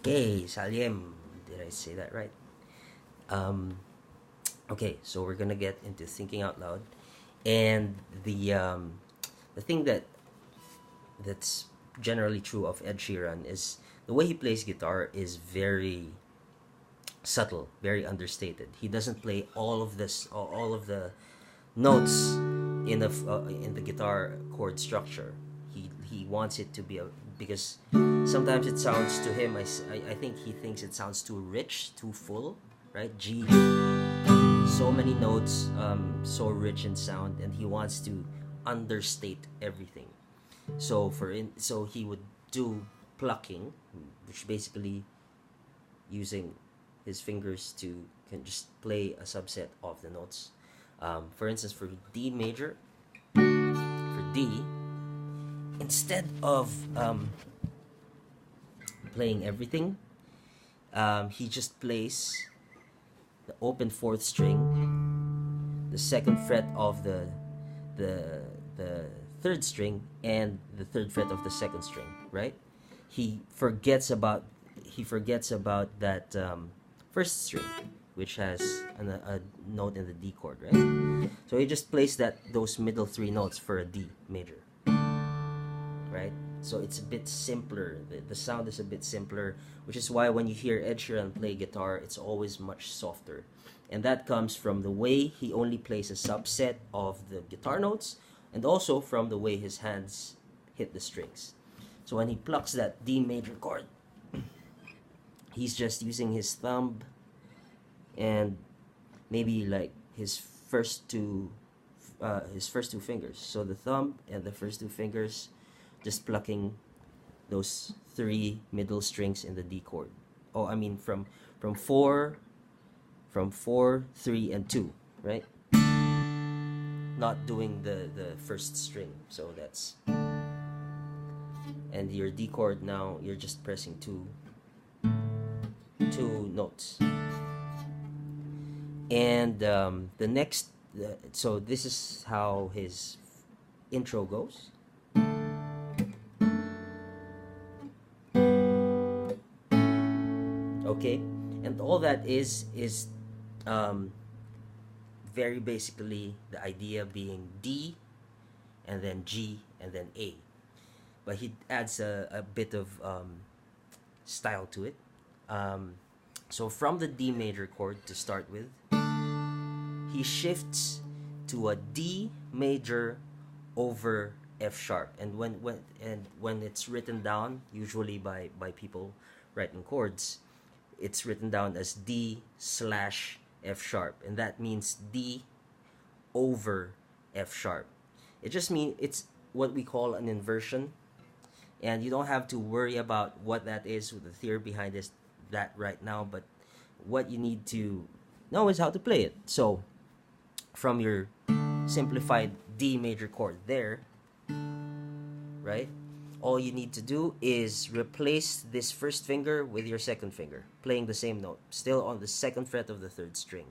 Okay, Salim. Did I say that right? Um, okay, so we're gonna get into thinking out loud, and the thing that's generally true of Ed Sheeran is the way he plays guitar is very subtle, very understated. He doesn't play all of the notes in the guitar chord structure. He wants it to be a because sometimes it sounds to him. I think he thinks it sounds too rich, too full, right? G, so many notes, so rich in sound, and he wants to understate everything. So he would do plucking, which basically using his fingers to can just play a subset of the notes. For instance, for D major, for D, instead of playing everything, he just plays the open fourth string, the second fret of the the third string, and the third fret of the second string. Right? He forgets about that first string, which has a note in the D chord, right? So he just plays those middle three notes for a D major, right? So it's a bit simpler. The sound is a bit simpler, which is why when you hear Ed Sheeran play guitar, it's always much softer. And that comes from the way he only plays a subset of the guitar notes, and also from the way his hands hit the strings. So when he plucks that D major chord, he's just using his thumb and maybe like his first two fingers. So the thumb and the first two fingers, just plucking those three middle strings in the D chord. Oh, I mean from four, 3, and 2, right? Not doing the first string. So that's, and your D chord now, you're just pressing two notes. And the next, so this is how his intro goes. Okay, and all that is very basically the idea being D, and then G, and then A, but he adds a bit of style to it. So from the D major chord to start with, he shifts to a D major over F sharp, and when it's written down, usually by people writing chords, it's written down as D slash F sharp, and that means D over F sharp. It just means it's what we call an inversion, and you don't have to worry about what that is with the theory behind that right now, but what you need to know is how to play it. So from your simplified D major chord there, right, all you need to do is replace this first finger with your second finger, playing the same note, still on the second fret of the third string.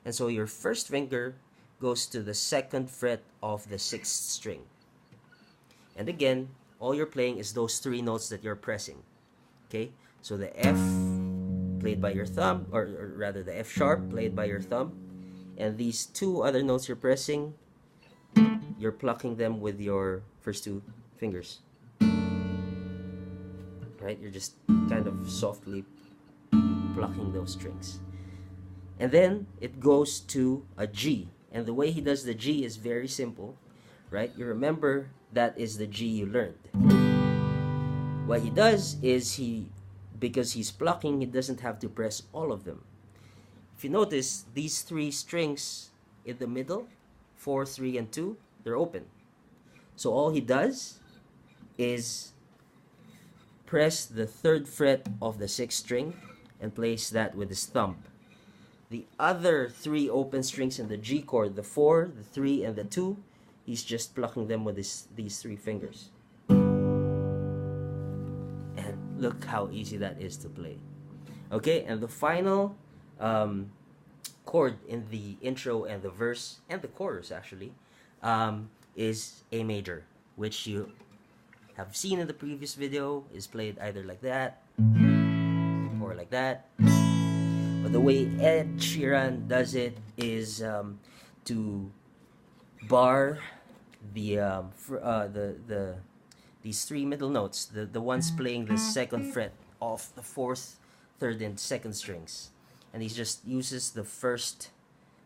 And so your first finger goes to the second fret of the sixth string. And again, all you're playing is those three notes that you're pressing. Okay? So the F played by your thumb, or rather the F sharp played by your thumb, and these two other notes you're pressing, you're plucking them with your first two fingers. Right? You're just kind of softly plucking those strings. And then it goes to a G. And the way he does the G is very simple, right? You remember that is the G you learned. What he does is because he's plucking, he doesn't have to press all of them. If you notice, these three strings in the middle, 4, 3, and 2, they're open. So all he does is press the third fret of the sixth string and place that with his thumb. The other three open strings in the G chord, the 4, the 3, and the 2, he's just plucking them with these three fingers. And look how easy that is to play. Okay, and the final chord in the intro and the verse, and the chorus actually, is A major, which you have seen in the previous video, is played either like that, like that. But the way Ed Sheeran does it is to bar the these three middle notes, the ones playing the second fret of the fourth, third, and second strings, and he just uses the first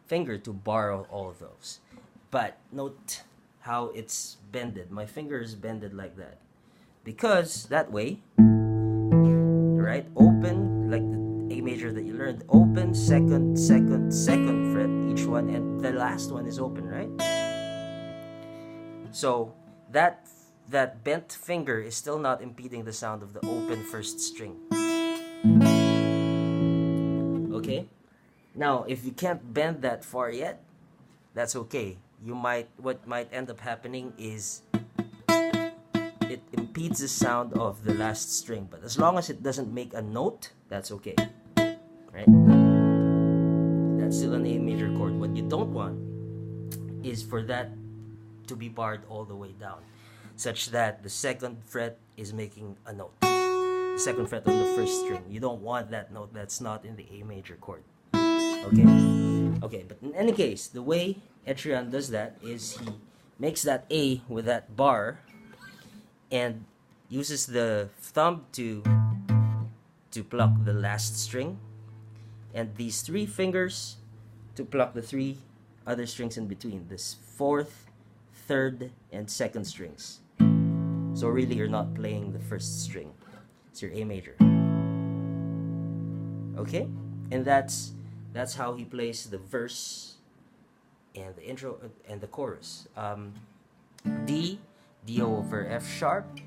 finger to bar all of those. But note how it's bended. My finger is bended like that because that way, right? Open like the A major that you learned. Open, second, second, second fret each one, and the last one is open, right? So that bent finger is still not impeding the sound of the open first string. Okay? Now, if you can't bend that far yet, that's okay. What might end up happening is it impedes the sound of the last string, but as long as it doesn't make a note, that's okay. Right? That's still an A major chord. What you don't want is for that to be barred all the way down, such that the second fret is making a note. The second fret on the first string. You don't want that note that's not in the A major chord. Okay? Okay, but in any case, the way Ed Sheeran does that is he makes that A with that bar and uses the thumb to pluck the last string, and these three fingers to pluck the three other strings in between, this fourth, third, and second strings. So really you're not playing the first string, it's your A major. Okay? And that's how he plays the verse and the intro and the chorus. D over F sharp,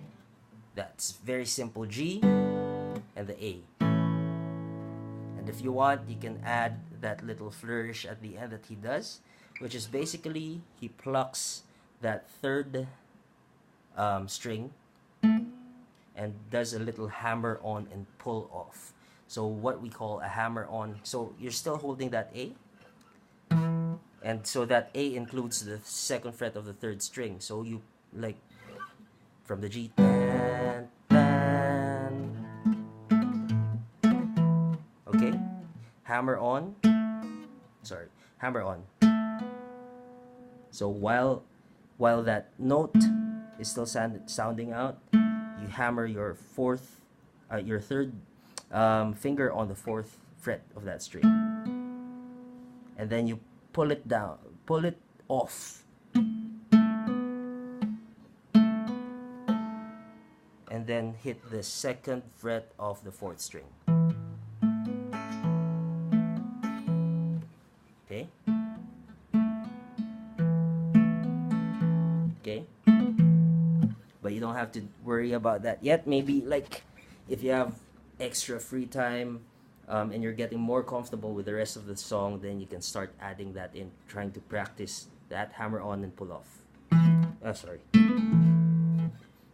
that's very simple. G and the A. And if you want, you can add that little flourish at the end that he does, which is basically he plucks that third string and does a little hammer on and pull off. So what we call a hammer on. So you're still holding that A, and so that A includes the second fret of the third string. So you like from the G, tan, tan. Okay, hammer on. Sorry, hammer on. So while that note is still sounding out, you hammer your third finger on the fourth fret of that string, and then you pull it down, pull it off, and then hit the second fret of the fourth string. Okay? Okay? But you don't have to worry about that yet. Maybe like if you have extra free time and you're getting more comfortable with the rest of the song, then you can start adding that in, trying to practice that hammer on and pull off. Sorry.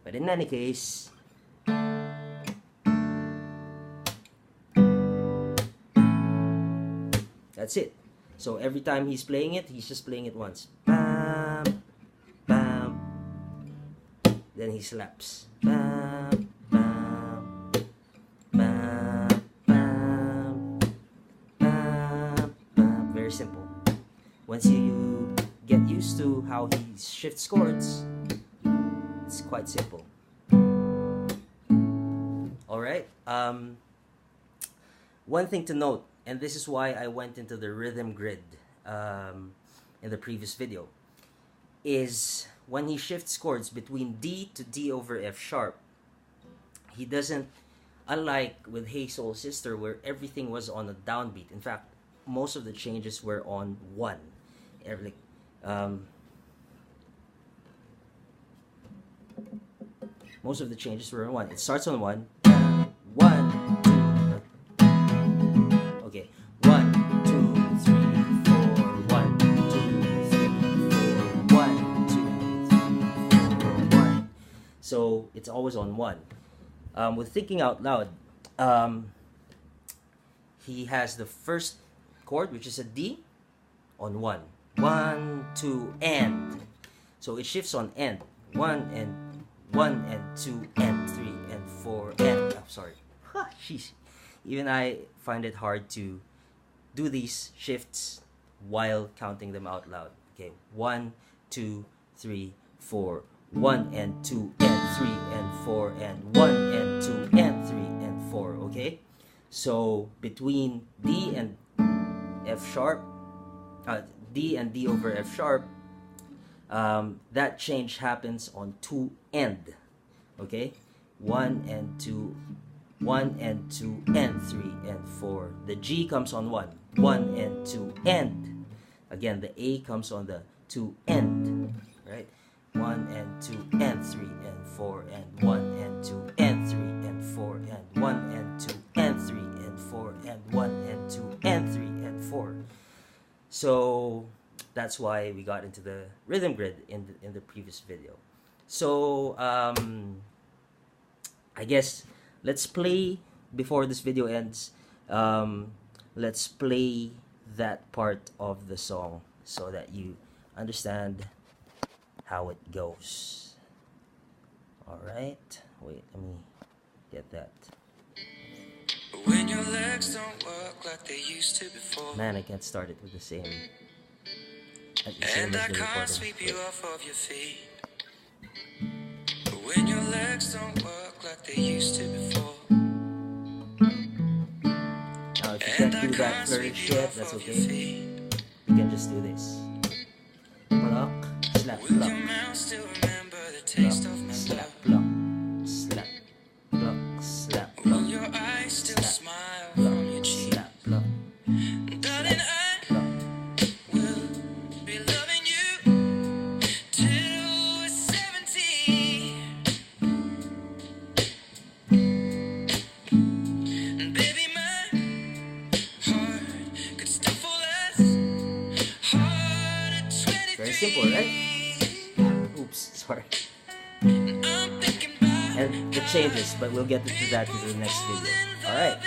But in any case, that's it. So every time he's playing it, he's just playing it once. Bam, bam. Then he slaps. Bam, bam, bam, bam, bam, bam. Very simple. Once you get used to how he shifts chords, it's quite simple. Alright. One thing to note, and this is why I went into the rhythm grid in the previous video, is when he shifts chords between D to D over F sharp, he doesn't, unlike with Hey Soul Sister where everything was on a downbeat. In fact, most of the changes were on 1. Most of the changes were on 1. It starts on 1. 1, 2. Okay. 1, 2, 3, 4. 1, 2, 3, 4. 1, 2, 3, 4. 1. So it's always on 1. With Thinking Out Loud, he has the first chord, which is a D, on 1. 1, 2, and. So it shifts on and. 1 and 2 and 3 and 4 and. Oh, sorry. Sheesh. even I find it hard to do these shifts while counting them out loud. Okay, 1, 2, 3, 4, 1 and 2 and 3 and 4 and 1 and 2 and 3 and 4. Okay, so between D and F sharp, D and D over F sharp, that change happens on 2 and. Okay, 1 and 2, 1 and 2 and 3 and 4. The G comes on 1 and 2 and. Again, the A comes on the 2 and, right? 1 and 2 and 3 and 4 and 1 and 2 and 3 and 4 and 1 and 2 and 3 and 4 and 1 and 2 and 3 and 4. So that's why we got into the rhythm grid in the previous video. So I guess let's play, before this video ends, let's play that part of the song so that you understand how it goes. Alright, wait, let me get that. When your legs don't work like they used to before, Man, I can't start it with the same and as I the can't recording. sweep you off of your feet. When your legs don't work like they used to before, Now, if you and can't I do that can't flourish sweep you yet, off that's of your okay. feet. You can just do this. Pluck, slap, Will pluck. your mouth still remember the taste of my Slap, love? pluck, slap, pluck, slap, pluck. Will your eyes still Slap, smile pluck, from your cheek? slap, pluck, Darling, pluck. will be loving you till we're 70. And baby, my heart could still fall as hard at 23. Very simple, right? Oops, sorry. I'm thinking about And it changes, but we'll get into that in the next video. Alright.